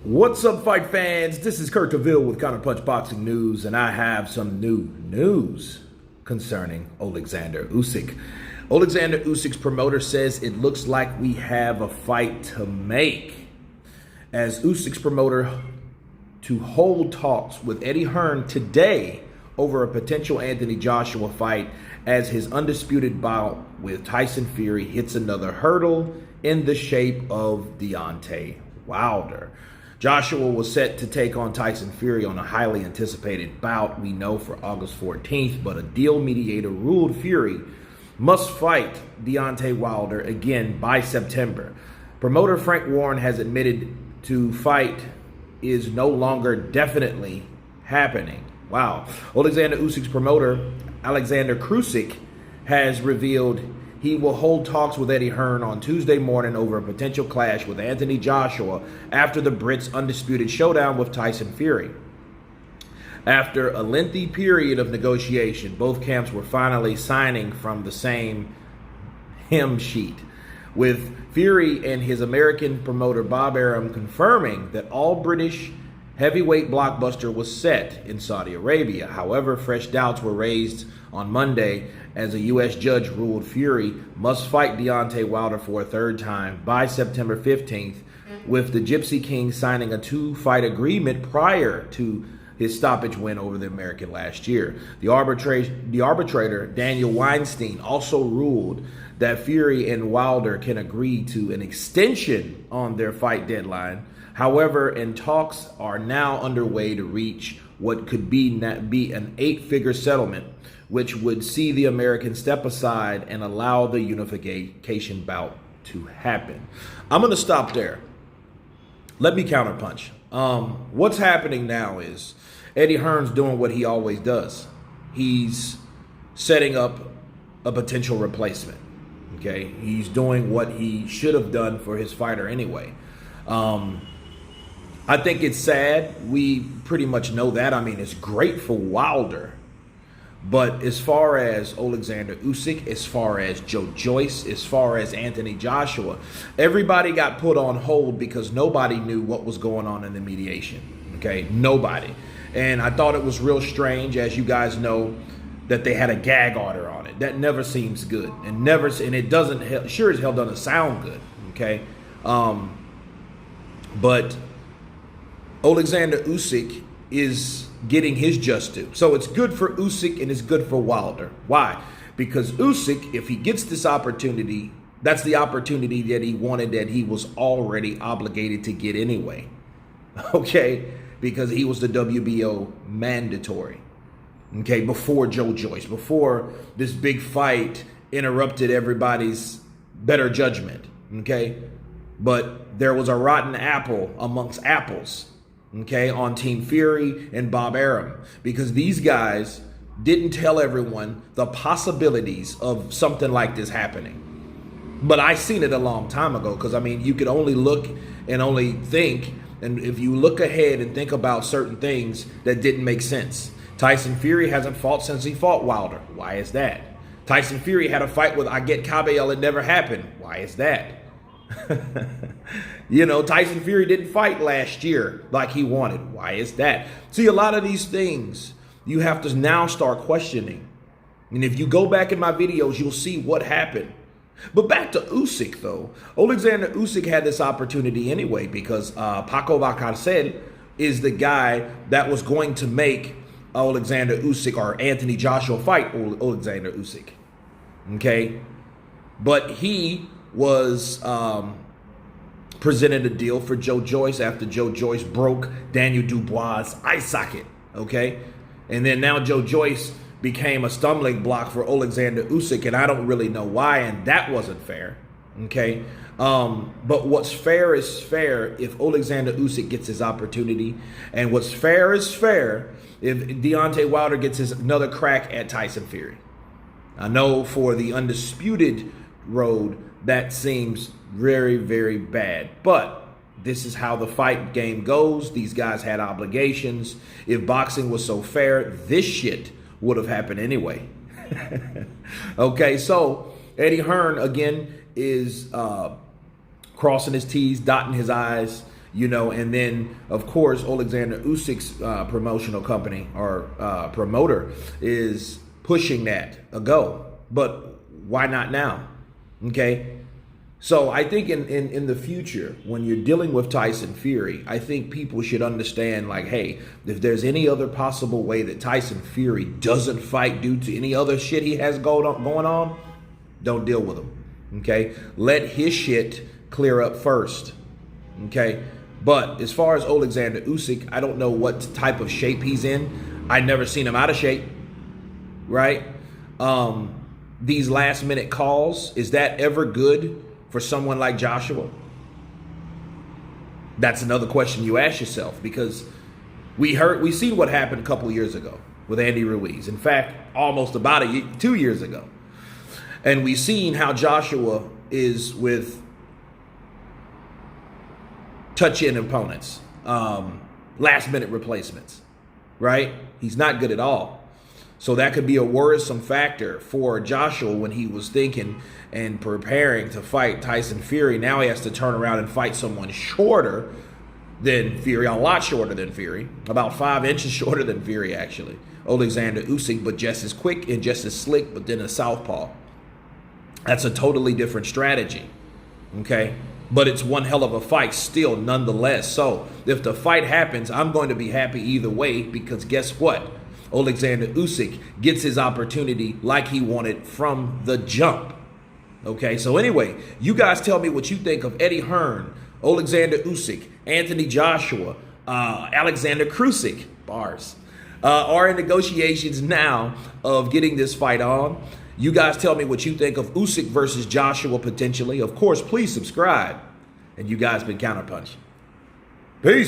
What's up, fight fans? This is Kurt DeVille with Counterpunch Boxing News, and I have some new news concerning Oleksandr Usyk. Oleksandr Usyk's promoter says it looks like we have a fight to make, as Usyk's promoter to hold talks with Eddie Hearn today over a potential Anthony Joshua fight, as his undisputed bout with Tyson Fury hits another hurdle in the shape of Deontay Wilder. Joshua was set to take on Tyson Fury on a highly anticipated bout, we know, for August 14th, but a deal mediator ruled Fury must fight Deontay Wilder again by September. Promoter Frank Warren has admitted to fight is no longer definitely happening. Wow. Oleksandr Usyk's promoter, Oleksandr Usyk, has revealed he will hold talks with Eddie Hearn on Tuesday morning over a potential clash with Anthony Joshua after the Brits' undisputed showdown with Tyson Fury. After a lengthy period of negotiation, both camps were finally signing from the same hymn sheet, with Fury and his American promoter Bob Arum confirming that all British heavyweight blockbuster was set in Saudi Arabia. However, fresh doubts were raised on Monday as a U.S. judge ruled Fury must fight Deontay Wilder for a third time by September 15th, with the Gypsy King signing a two-fight agreement prior to his stoppage win over the American last year. The arbitrator, Daniel Weinstein, also ruled that Fury and Wilder can agree to an extension on their fight deadline. However, talks are now underway to reach what could be an 8-figure settlement, which would see the Americans step aside and allow the unification bout to happen. I'm going to stop there. Let me counterpunch. What's happening now is Eddie Hearn's doing what he always does. He's setting up a potential replacement. Okay, he's doing what he should have done for his fighter anyway. I think it's sad. We pretty much know that. I mean, it's great for Wilder. But as far as Oleksandr Usyk, as far as Joe Joyce, as far as Anthony Joshua, everybody got put on hold because nobody knew what was going on in the mediation. Okay, nobody. And I thought it was real strange, as you guys know, that they had a gag order on it. That never seems good, and it doesn't, sure as hell doesn't sound good. Okay, but Oleksandr Usyk is getting his just due. So it's good for Usyk and it's good for Wilder. Why? Because Usyk, if he gets this opportunity, that's the opportunity that he wanted, that he was already obligated to get anyway. Okay? Because he was the WBO mandatory. Okay? Before Joe Joyce, before this big fight interrupted everybody's better judgment. Okay? But there was a rotten apple amongst apples. Okay, on Team Fury and Bob Arum, because these guys didn't tell everyone the possibilities of something like this happening. But I seen it a long time ago, because I mean, you could only look and only think, and if you look ahead and think about certain things that didn't make sense. Tyson Fury hasn't fought since he fought Wilder. Why is that? Tyson Fury had a fight with Cabello. It never happened. Why is that? You know, Tyson Fury didn't fight last year like he wanted. Why is that? See, a lot of these things you have to now start questioning. And if you go back in my videos, you'll see what happened. But back to Usyk, though. Oleksandr Usyk had this opportunity anyway, because Paco Valcárcel is the guy that was going to make Oleksandr Usyk or Anthony Joshua fight Oleksandr Usyk. Okay? But he was presented a deal for Joe Joyce after Joe Joyce broke Daniel Dubois' eye socket, okay? And then now Joe Joyce became a stumbling block for Oleksandr Usyk, and I don't really know why, and that wasn't fair, okay? But what's fair is fair if Oleksandr Usyk gets his opportunity, and what's fair is fair if Deontay Wilder gets another crack at Tyson Fury. I know for the undisputed road, that seems very, very bad. But this is how the fight game goes. These guys had obligations. If boxing was so fair, this shit would have happened anyway. Okay, so Eddie Hearn, again, is crossing his T's, dotting his I's, And then, of course, Oleksandr Usyk's promotional company or promoter is pushing that a go. But why not now? Okay. So I think in the future, when you're dealing with Tyson Fury, I think people should understand, like, hey, if there's any other possible way that Tyson Fury doesn't fight due to any other shit he has going on, don't deal with him. Okay. Let his shit clear up first. Okay. But as far as Oleksandr Usyk, I don't know what type of shape he's in. I've never seen him out of shape, right? These last minute calls, is that ever good for someone like Joshua? That's another question you ask yourself, because we seen what happened a couple years ago with Andy Ruiz. In fact, almost about 2 years ago. And we seen how Joshua is with touch-in opponents, last-minute replacements, right? He's not good at all. So that could be a worrisome factor for Joshua when he was thinking and preparing to fight Tyson Fury. Now he has to turn around and fight someone shorter than Fury, a lot shorter than Fury, about 5 inches shorter than Fury, actually. Oleksandr Usyk, but just as quick and just as slick, but then a southpaw. That's a totally different strategy, okay? But it's one hell of a fight still, nonetheless. So if the fight happens, I'm going to be happy either way, because guess what? Oleksandr Usyk gets his opportunity like he wanted from the jump. Okay, so anyway, you guys tell me what you think of Eddie Hearn, Oleksandr Usyk, Anthony Joshua, Alexander Krusik, bars, are in negotiations now of getting this fight on. You guys tell me what you think of Usyk versus Joshua potentially. Of course, please subscribe. And you guys been counterpunching. Peace.